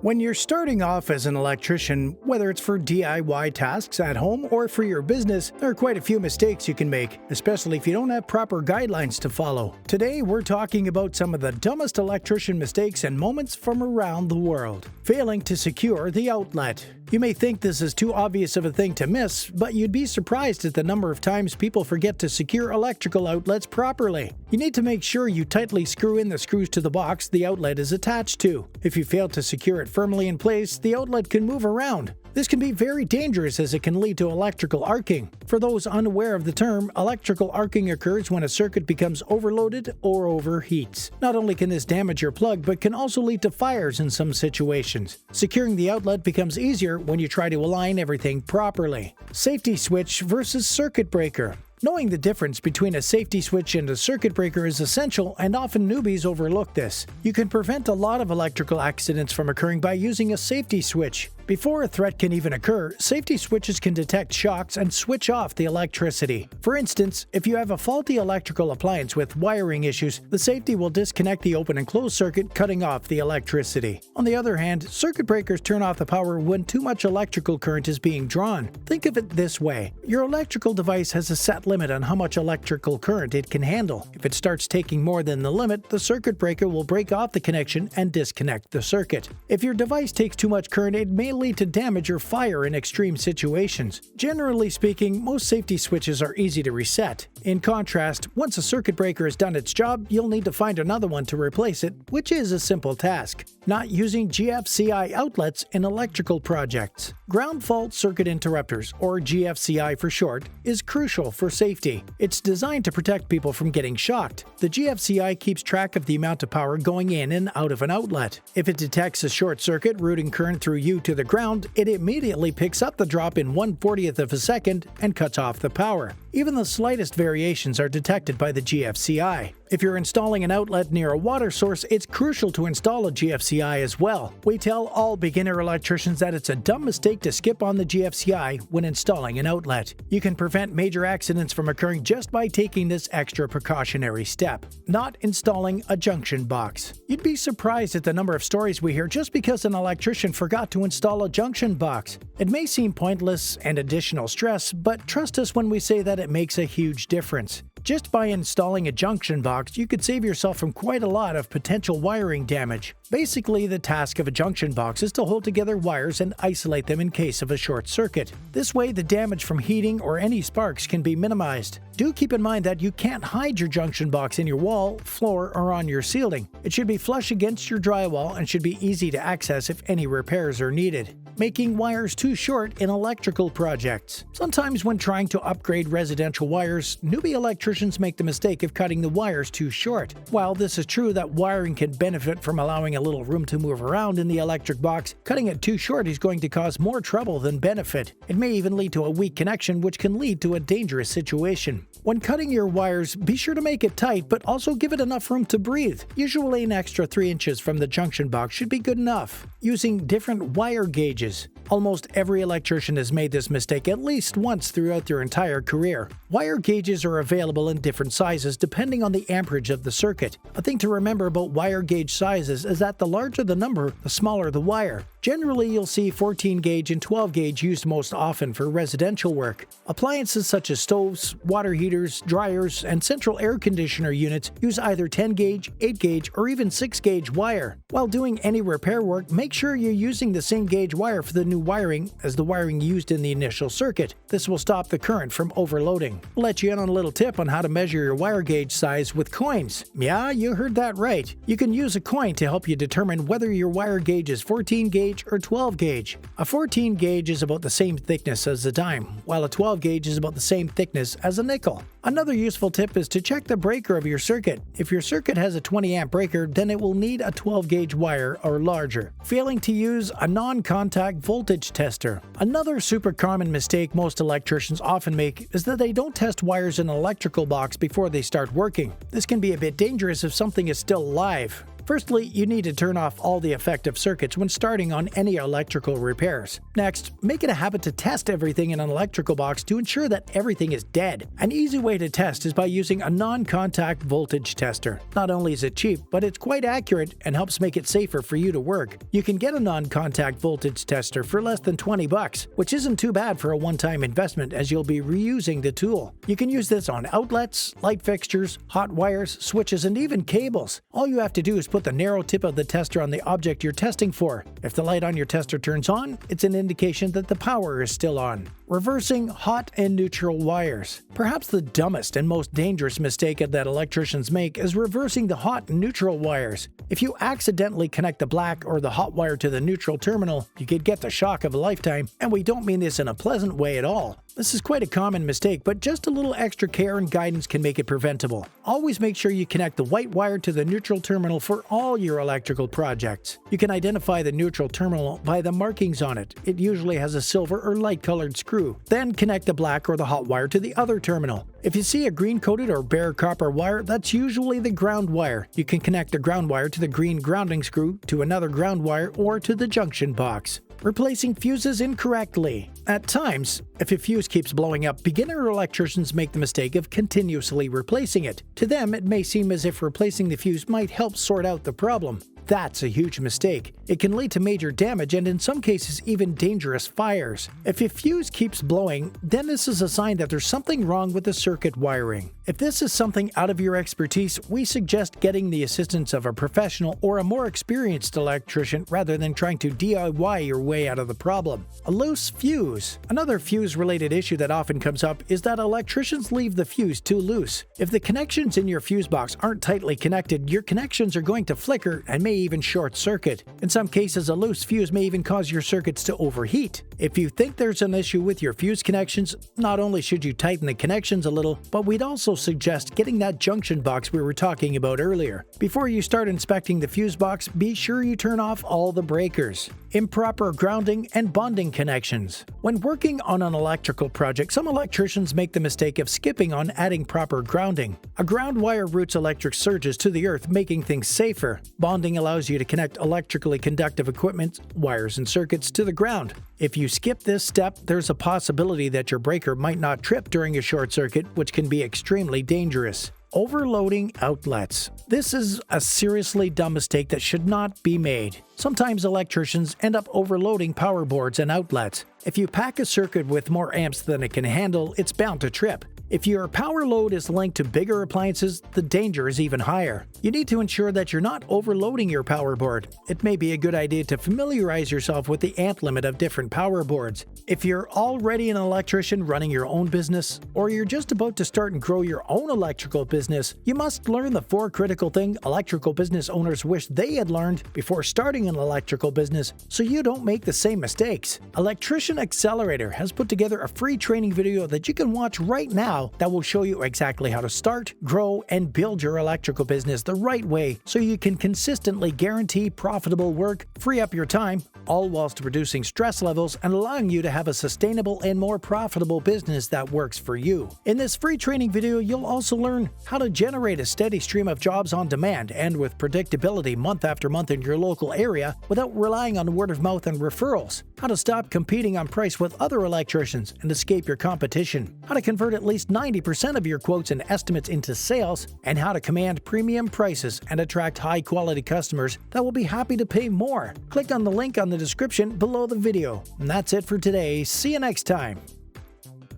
When you're starting off as an electrician, whether it's for DIY tasks at home or for your business, there are quite a few mistakes you can make, especially if you don't have proper guidelines to follow. Today, we're talking about some of the dumbest electrician mistakes and moments from around the world. Failing to secure the outlet. You may think this is too obvious of a thing to miss, but you'd be surprised at the number of times people forget to secure electrical outlets properly. You need to make sure you tightly screw in the screws to the box the outlet is attached to. If you fail to secure it firmly in place, the outlet can move around. This can be very dangerous as it can lead to electrical arcing. For those unaware of the term, electrical arcing occurs when a circuit becomes overloaded or overheats. Not only can this damage your plug, but can also lead to fires in some situations. Securing the outlet becomes easier when you try to align everything properly. Safety switch versus circuit breaker. Knowing the difference between a safety switch and a circuit breaker is essential, and often newbies overlook this. You can prevent a lot of electrical accidents from occurring by using a safety switch. Before a threat can even occur, safety switches can detect shocks and switch off the electricity. For instance, if you have a faulty electrical appliance with wiring issues, the safety will disconnect the open and closed circuit, cutting off the electricity. On the other hand, circuit breakers turn off the power when too much electrical current is being drawn. Think of it this way. Your electrical device has a set limit on how much electrical current it can handle. If it starts taking more than the limit, the circuit breaker will break off the connection and disconnect the circuit. If your device takes too much current, it may lead to damage or fire in extreme situations. Generally speaking, most safety switches are easy to reset. In contrast, once a circuit breaker has done its job, you'll need to find another one to replace it, which is a simple task. Not using GFCI outlets in electrical projects. Ground fault circuit interrupters, or GFCI for short, is crucial for safety. It's designed to protect people from getting shocked. The GFCI keeps track of the amount of power going in and out of an outlet. If it detects a short circuit routing current through you to the ground, it immediately picks up the drop in 1/40th of a second and cuts off the power. Even the slightest variations are detected by the GFCI. If you're installing an outlet near a water source, it's crucial to install a GFCI as well. We tell all beginner electricians that it's a dumb mistake to skip on the GFCI when installing an outlet. You can prevent major accidents from occurring just by taking this extra precautionary step. Not installing a junction box. You'd be surprised at the number of stories we hear just because an electrician forgot to install a junction box. It may seem pointless and additional stress, but trust us when we say that it makes a huge difference. Just by installing a junction box, you could save yourself from quite a lot of potential wiring damage. Basically, the task of a junction box is to hold together wires and isolate them in case of a short circuit. This way, the damage from heating or any sparks can be minimized. Do keep in mind that you can't hide your junction box in your wall, floor, or on your ceiling. It should be flush against your drywall and should be easy to access if any repairs are needed. Making wires too short in electrical projects. Sometimes when trying to upgrade residential wires, newbie electricians make the mistake of cutting the wires too short. While this is true that wiring can benefit from allowing a little room to move around in the electric box, cutting it too short is going to cause more trouble than benefit. It may even lead to a weak connection, which can lead to a dangerous situation. When cutting your wires, be sure to make it tight, but also give it enough room to breathe. Usually an extra 3 inches from the junction box should be good enough. Using different wire gauges. Almost every electrician has made this mistake at least once throughout their entire career. Wire gauges are available in different sizes depending on the amperage of the circuit. A thing to remember about wire gauge sizes is that the larger the number, the smaller the wire. Generally, you'll see 14 gauge and 12 gauge used most often for residential work. Appliances such as stoves, water heaters, dryers, and central air conditioner units use either 10 gauge, 8 gauge, or even 6 gauge wire. While doing any repair work, make sure you're using the same gauge wire for the new wiring as the wiring used in the initial circuit. This will stop the current from overloading. We'll let you in on a little tip on how to measure your wire gauge size with coins. Yeah, you heard that right. You can use a coin to help you determine whether your wire gauge is 14 gauge or 12 gauge. A 14 gauge is about the same thickness as a dime, while a 12 gauge is about the same thickness as a nickel. Another useful tip is to check the breaker of your circuit. If your circuit has a 20 amp breaker, then it will need a 12 gauge wire or larger. Failing to use a non-contact voltage tester. Another super common mistake most electricians often make is that they don't test wires in an electrical box before they start working. This can be a bit dangerous if something is still live. Firstly, you need to turn off all the effective circuits when starting on any electrical repairs. Next, make it a habit to test everything in an electrical box to ensure that everything is dead. An easy way to test is by using a non-contact voltage tester. Not only is it cheap, but it's quite accurate and helps make it safer for you to work. You can get a non-contact voltage tester for less than $20, which isn't too bad for a one-time investment as you'll be reusing the tool. You can use this on outlets, light fixtures, hot wires, switches, and even cables. All you have to do is put the narrow tip of the tester on the object you're testing for. If the light on your tester turns on, it's an indication that the power is still on. Reversing hot and neutral wires. Perhaps the dumbest and most dangerous mistake that electricians make is reversing the hot and neutral wires. If you accidentally connect the black or the hot wire to the neutral terminal, you could get the shock of a lifetime, and we don't mean this in a pleasant way at all. This is quite a common mistake, but just a little extra care and guidance can make it preventable. Always make sure you connect the white wire to the neutral terminal for all your electrical projects. You can identify the neutral terminal by the markings on it. It usually has a silver or light-colored screw. Then connect the black or the hot wire to the other terminal. If you see a green-coated or bare copper wire, that's usually the ground wire. You can connect the ground wire to the green grounding screw, to another ground wire, or to the junction box. Replacing fuses incorrectly. At times, if a fuse keeps blowing up, beginner electricians make the mistake of continuously replacing it. To them, it may seem as if replacing the fuse might help sort out the problem. That's a huge mistake. It can lead to major damage and in some cases even dangerous fires. If a fuse keeps blowing, then this is a sign that there's something wrong with the circuit wiring. If this is something out of your expertise, we suggest getting the assistance of a professional or a more experienced electrician rather than trying to DIY your way out of the problem. A loose fuse. Another fuse-related issue that often comes up is that electricians leave the fuse too loose. If the connections in your fuse box aren't tightly connected, your connections are going to flicker and may even short circuit. In some cases, a loose fuse may even cause your circuits to overheat. If you think there's an issue with your fuse connections, not only should you tighten the connections a little, but we'd also suggest getting that junction box we were talking about earlier. Before you start inspecting the fuse box, be sure you turn off all the breakers. Improper grounding and bonding connections. When working on an electrical project, some electricians make the mistake of skipping on adding proper grounding. A ground wire routes electric surges to the earth, making things safer. Bonding allows you to connect electrically conductive equipment, wires and circuits to the ground. If you skip this step, there's a possibility that your breaker might not trip during a short circuit, which can be extremely dangerous. Overloading outlets. This is a seriously dumb mistake that should not be made. Sometimes electricians end up overloading power boards and outlets. If you pack a circuit with more amps than it can handle, it's bound to trip. If your power load is linked to bigger appliances, the danger is even higher. You need to ensure that you're not overloading your power board. It may be a good idea to familiarize yourself with the amp limit of different power boards. If you're already an electrician running your own business, or you're just about to start and grow your own electrical business, you must learn the 4 critical things electrical business owners wish they had learned before starting an electrical business so you don't make the same mistakes. Electrician Accelerator has put together a free training video that you can watch right now that will show you exactly how to start, grow, and build your electrical business the right way so you can consistently guarantee profitable work, free up your time, all whilst reducing stress levels and allowing you to have a sustainable and more profitable business that works for you. In this free training video, you'll also learn how to generate a steady stream of jobs on demand and with predictability month after month in your local area without relying on word of mouth and referrals, how to stop competing on price with other electricians and escape your competition, how to convert at least 90% of your quotes and estimates into sales, and how to command premium prices and attract high-quality customers that will be happy to pay more. Click on the link on the description below the video. And that's it for today. See you next time.